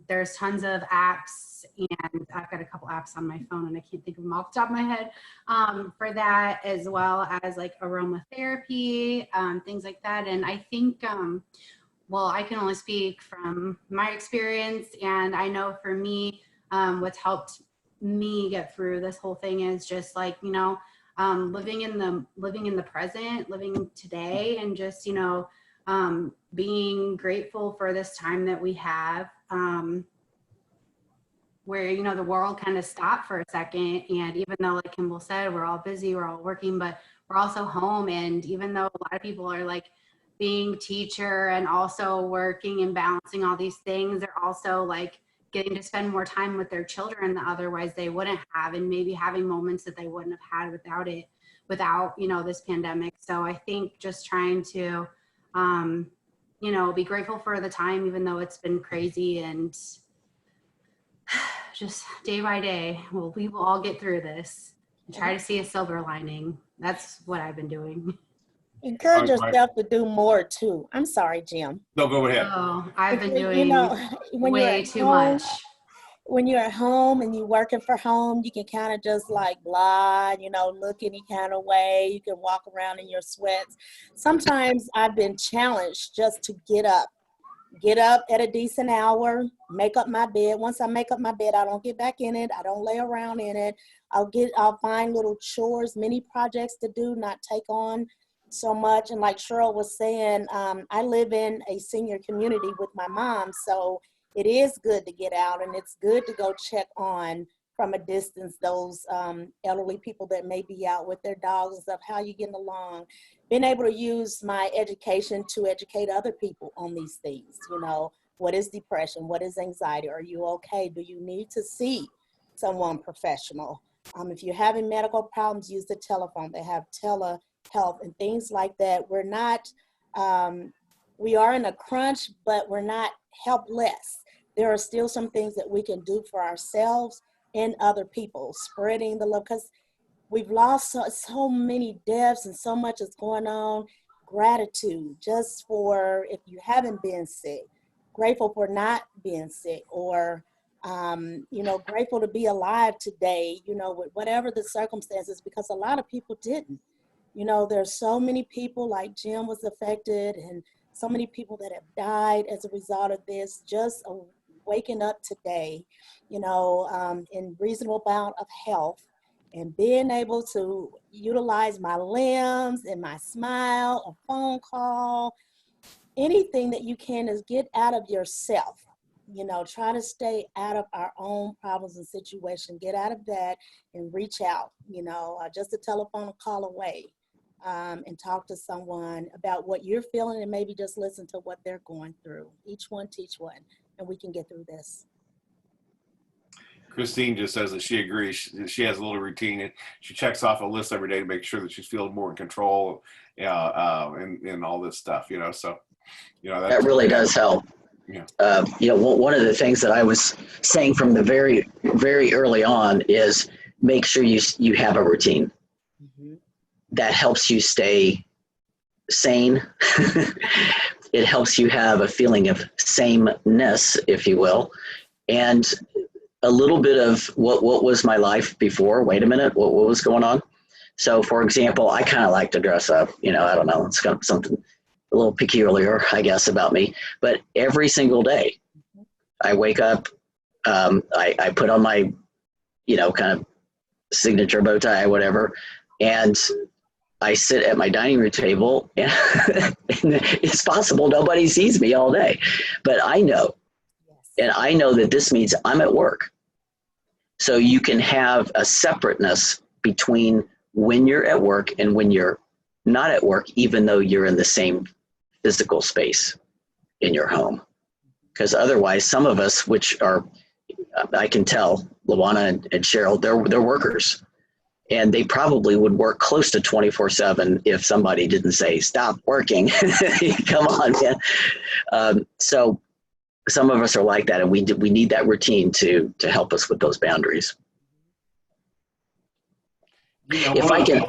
There's tons of apps, and I've got a couple apps on my phone, and I can't think of them off the top of my head for that, as well as like aromatherapy, things like that. And I think, I can only speak from my experience, and I know for me, what's helped me get through this whole thing is just like, living in the present, living today, and just, being grateful for this time that we have, where, the world kind of stopped for a second. And even though, like Kimble said, we're all busy, we're all working, but we're also home. And even though a lot of people are like being teacher and also working and balancing all these things, they're also like getting to spend more time with their children that otherwise they wouldn't have, and maybe having moments that they wouldn't have had without, you know, this pandemic. So I think just trying to, you know, be grateful for the time, even though it's been crazy, and just day by day, well, we will all get through this. Try to see a silver lining. That's what I've been doing. Encourage Right. yourself to do more too. I'm sorry, Jim. No, go ahead. Oh, I've been You doing know, when you're way at too home, much. when you're at home and you're working for home, you can kind of just like blah, you know, look any kind of way. You can walk around in your sweats. Sometimes I've been challenged just to get up at a decent hour, make up my bed. Once I make up my bed, I don't get back in it. I don't lay around in it. I'll find little chores, mini projects to do, not take on so much. And like Sheryl was saying, I live in a senior community with my mom. So it is good to get out, and it's good to go check on from a distance those elderly people that may be out with their dogs and stuff. How you getting along? Being able to use my education to educate other people on these things. You know, what is depression? What is anxiety? Are you okay? Do you need to see someone professional? If you're having medical problems, use the telephone. They have telehealth and things like that. We're not, we are in a crunch, but we're not helpless. There are still some things that we can do for ourselves and other people, spreading the love, because we've lost so many deaths and so much is going on. Gratitude just for if you haven't been sick, grateful for not being sick, or you know, grateful to be alive today, you know, with whatever the circumstances, because a lot of people didn't. You know, there's so many people, like Jim was affected, and so many people that have died as a result of this. Just waking up today, you know, in reasonable amount of health, and being able to utilize my limbs and my smile, a phone call, anything that you can is get out of yourself. You know, try to stay out of our own problems and situations, get out of that and reach out, you know, just a telephone call away, and talk to someone about what you're feeling, and maybe just listen to what they're going through. Each one teach one, and we can get through this. Christine just says that she agrees. She has a little routine, and she checks off a list every day to make sure that she's feeling more in control, and all this stuff, you know. So, you know, That really does help. Yeah. You know, one of the things that I was saying from the very, very early on is make sure you have a routine. Mm-hmm. That helps you stay sane. It helps you have a feeling of sameness, if you will, and a little bit of what was my life before. Wait a minute, what was going on? So, for example, I kind of like to dress up. You know, I don't know, it's got something a little peculiar, I guess, about me. But every single day, I wake up, I put on my, you know, kind of signature bow tie, whatever, and I sit at my dining room table, and it's possible nobody sees me all day, but I know, and I know that this means I'm at work. So you can have a separateness between when you're at work and when you're not at work, even though you're in the same physical space in your home. Because otherwise, some of us, which are, I can tell, LaWana and Sheryl, they're workers. And they probably would work close to 24/7 if somebody didn't say, stop working. Come on, man. So some of us are like that, and we need that routine to help us with those boundaries. You know, If I can,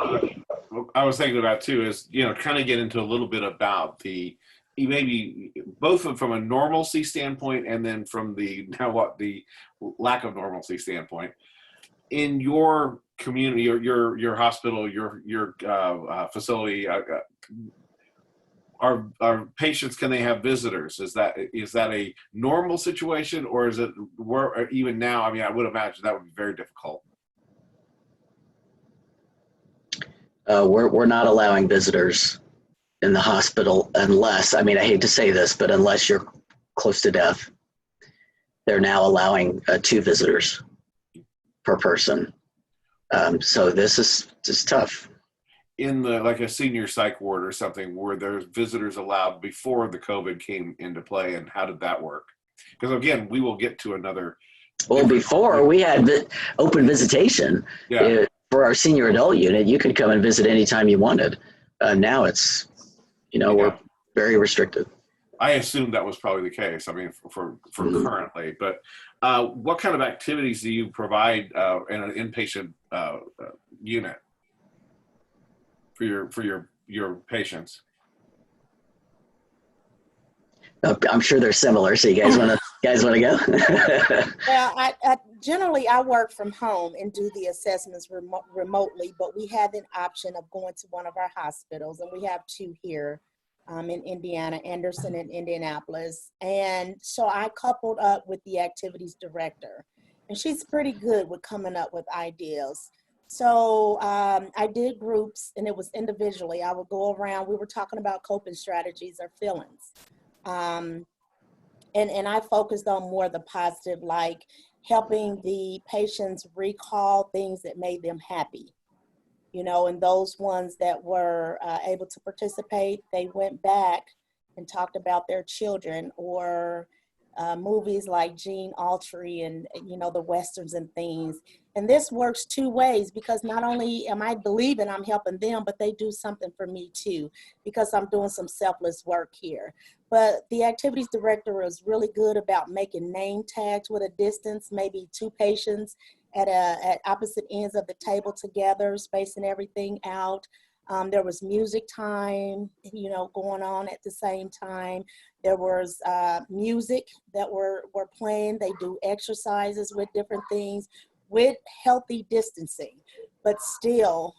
I was thinking about too is, you know, kind of get into a little bit about the maybe both from a normalcy standpoint and then from the lack of normalcy standpoint in your community, your hospital, your facility. Are patients, can they have visitors? Is that a normal situation, or is it even now? I mean, I would imagine that would be very difficult. we're not allowing visitors in the hospital unless, I mean, I hate to say this, but unless you're close to death. They're now allowing 2 visitors per person. So this is tough. In like a senior psych ward or something, were there visitors allowed before the COVID came into play, and how did that work? Because again, we will get to another. Well, before we had open visitation for our senior adult unit, you could come and visit anytime you wanted. Now it's, we're very restricted. I assume that was probably the case. I mean, for currently, but what kind of activities do you provide in an inpatient unit for your patients? I'm sure they're similar. So you guys want to go? Well, I generally I work from home and do the assessments remotely, but we have an option of going to one of our hospitals, and we have two here in Indiana, Anderson and Indianapolis. And so I coupled up with the activities director, and she's pretty good with coming up with ideas. So I did groups, and it was individually. I would go around. We were talking about coping strategies or feelings. And I focused on more the positive, like helping the patients recall things that made them happy, and those ones that were able to participate, they went back and talked about their children, or movies like Gene Autry and, the Westerns and things. And this works two ways, because not only am I believing I'm helping them, but they do something for me too, because I'm doing some selfless work here. But the activities director is really good about making name tags with a distance, maybe two patients at opposite ends of the table together, spacing everything out. There was music time, going on at the same time. There was music that were playing. They do exercises with different things with healthy distancing, but still,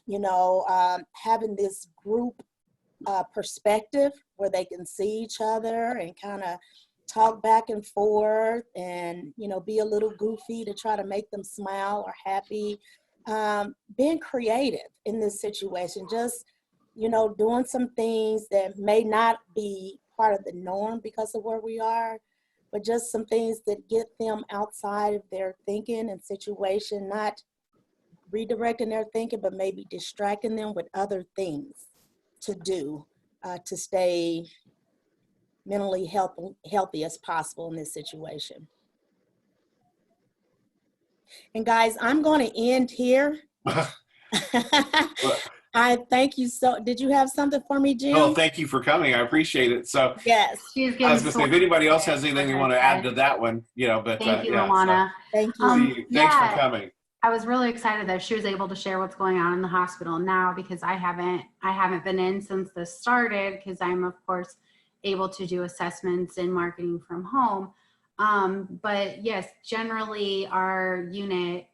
having this group perspective where they can see each other and kind of talk back and forth and, be a little goofy to try to make them smile or happy. Being creative in this situation, just, doing some things that may not be part of the norm because of where we are, but just some things that get them outside of their thinking and situation, not redirecting their thinking, but maybe distracting them with other things to do to stay mentally healthy as possible in this situation. And guys, I'm going to end here. I thank you so. Did you have something for me, Jim? Oh, thank you for coming. I appreciate it. So yes, I was going to say, if anybody else has anything they want to add to that one, but thank you, LaWana. Thank you. Thanks for coming. I was really excited that she was able to share what's going on in the hospital now, because I haven't been in since this started, because I'm of course able to do assessments and marketing from home. But yes, generally our unit,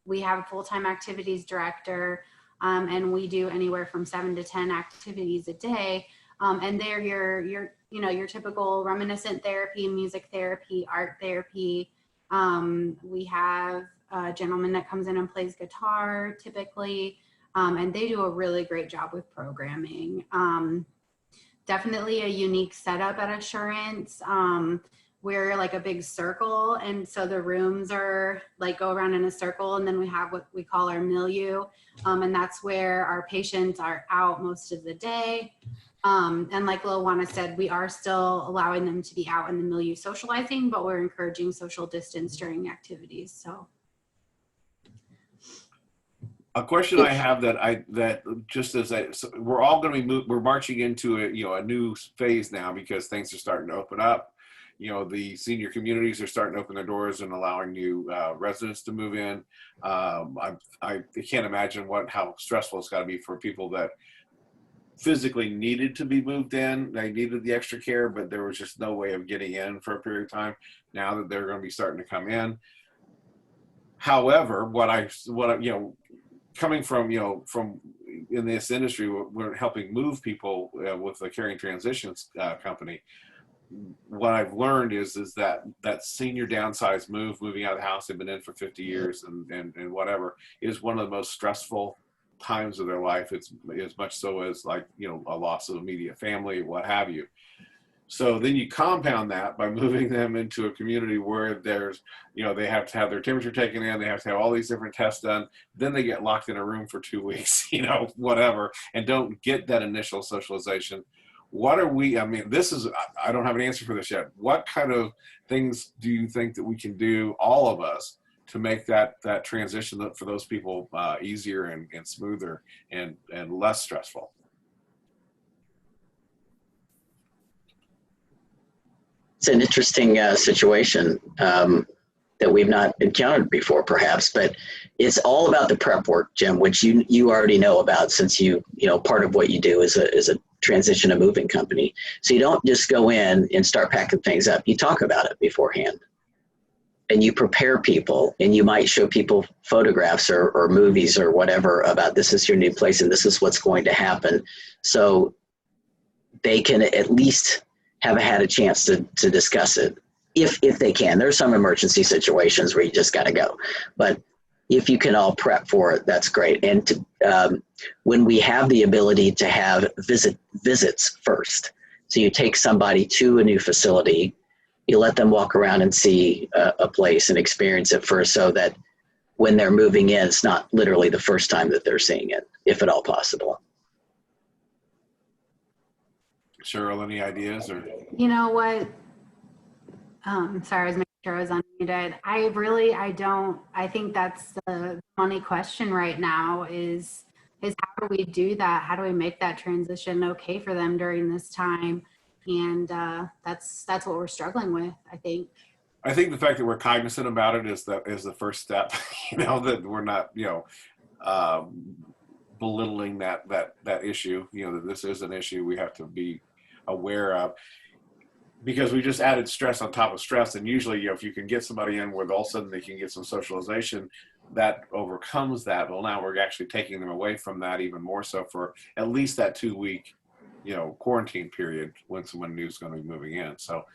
we have a full-time activities director, and we do anywhere from 7 to 10 activities a day. And they're your typical reminiscent therapy, music therapy, art therapy. We have a gentleman that comes in and plays guitar typically, and they do a really great job with programming. Definitely a unique setup at Assurance. We're like a big circle, and so the rooms are like go around in a circle, and then we have what we call our milieu, and that's where our patients are out most of the day. And like LaWana said, we are still allowing them to be out in the milieu socializing, but we're encouraging social distance during activities. So a question I have we're all going to be we're marching into a new phase now, because things are starting to open up. The senior communities are starting to open their doors and allowing new residents to move in. I can't imagine how stressful it's got to be for people that physically needed to be moved in. They needed the extra care, but there was just no way of getting in for a period of time. Now that they're going to be starting to come in. However, coming from from in this industry, we're helping move people with the Caring Transitions company. What I've learned is that senior downsized moving out of the house they've been in for 50 years and whatever, is one of the most stressful times of their life. It's as much so as a loss of immediate family, what have you. So then you compound that by moving them into a community where there's, they have to have their temperature taken in, they have to have all these different tests done. Then they get locked in a room for 2 weeks, whatever, and don't get that initial socialization. what are we, I mean, this is, I don't have an answer for this yet. What kind of things do you think that we can do, all of us, to make that transition for those people easier and smoother and less stressful? It's an interesting situation that we've not encountered before, perhaps, but it's all about the prep work, Jim, which you already know about, since you know part of what you do is a transition a moving company. So you don't just go in and start packing things up. You talk about it beforehand, and you prepare people, and you might show people photographs or movies or whatever about this is your new place and this is what's going to happen, so they can at least have had a chance to discuss it, if they can. There's some emergency situations where you just got to go, but if you can all prep for it, that's great. And when we have the ability to have visits first, so you take somebody to a new facility, you let them walk around and see a place and experience it first, so that when they're moving in, it's not literally the first time that they're seeing it, if at all possible. Cheryl, any ideas? Or You know what? Sorry, I was making sure I was unmuted. I think that's the money question right now is how do we do that? How do we make that transition okay for them during this time? And that's what we're struggling with, I think. I think the fact that we're cognizant about it is the first step. You know, that we're not, you know, belittling that issue. You know, that this is an issue we have to be aware of, because we just added stress on top of stress. And usually, you know, if you can get somebody in where all of a sudden they can get some socialization, that overcomes that. Well, now we're actually taking them away from that even more so for at least that 2-week, you know, quarantine period when someone new is going to be moving in. So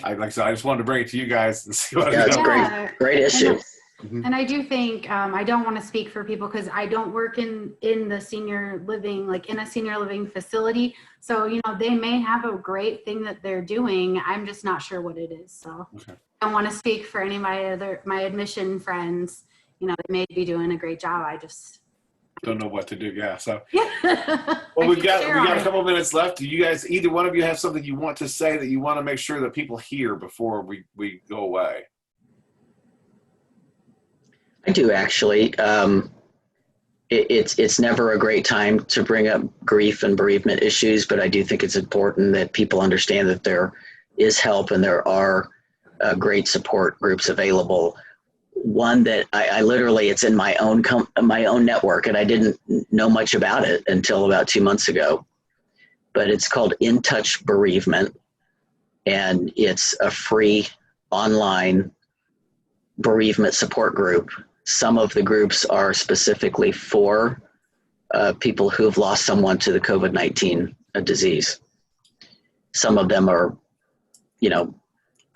like I said, I just wanted to bring it to you guys and see what. Yeah, it's Yeah. great issue. And I do think, I don't want to speak for people because I don't work in the senior living, like in a senior living facility. So, you know, they may have a great thing that they're doing. I'm just not sure what it is. So Okay. I don't want to speak for any of my admission friends. You know, they may be doing a great job. I just Don't know what to do. Yeah. So, yeah. well, we got a couple minutes left. Do you guys, either one of you, have something you want to say that you want to make sure that people hear before we go away? I do, actually. It's never a great time to bring up grief and bereavement issues, but I do think it's important that people understand that there is help and there are great support groups available. One that I literally, it's in my own network, and I didn't know much about it until about 2 months ago, but it's called In Touch Bereavement, and it's a free online bereavement support group. Some of the groups are specifically for people who have lost someone to the COVID-19 disease. Some of them are, you know,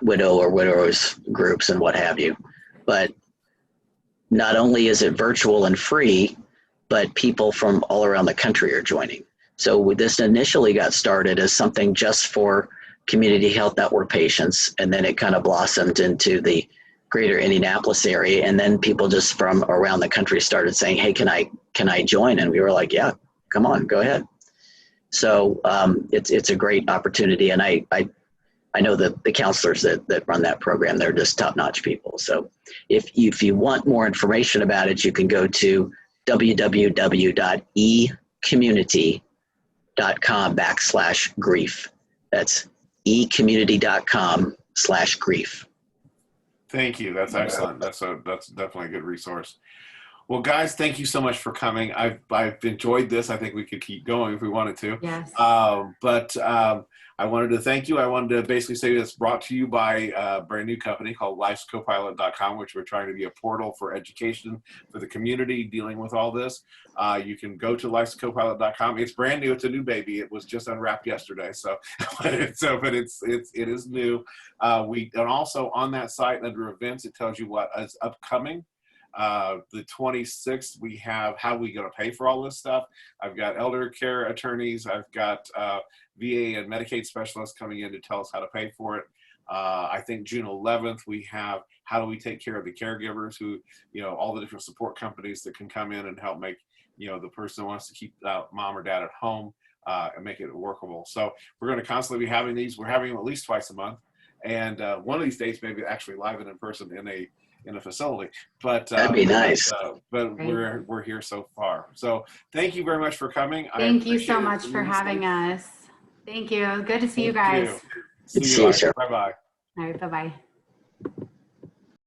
widow or widowers groups and what have you. But not only is it virtual and free, but people from all around the country are joining. So this initially got started as something just for community health network patients, and then it kind of blossomed into the greater Indianapolis area, and then people just from around the country started saying, hey, can I join? And we were like, yeah, come on, go ahead. So it's a great opportunity, and I know that the counselors that run that program, they're just top-notch people. So if you want more information about it, you can go to www.ecommunity.com/grief. That's ecommunity.com/grief. Thank you. That's excellent. That's definitely a good resource. Well, guys, thank you so much for coming. I've enjoyed this. I think we could keep going if we wanted to. Yes. But I wanted to thank you. I wanted to basically say it's brought to you by a brand new company called lifescopilot.com, which we're trying to be a portal for education for the community dealing with all this. You can go to lifescopilot.com. It's brand new. It's a new baby. It was just unwrapped yesterday. So, but it is new. And also on that site under events, it tells you what is upcoming. The 26th, we have how we going to pay for all this stuff. I've got elder care attorneys. I've got VA and Medicaid specialists coming in to tell us how to pay for it. I think June 11th, we have how do we take care of the caregivers who, you know, all the different support companies that can come in and help make, you know, the person who wants to keep mom or dad at home and make it workable. So we're going to constantly be having these. We're having them at least twice a month, and one of these days maybe actually live and in person in a facility. But That'd be nice. But we're here so far. So thank you very much for coming. Thank you so much for having us. Thank you. Good to see you guys. See you, sir. Bye bye. All right. Bye bye.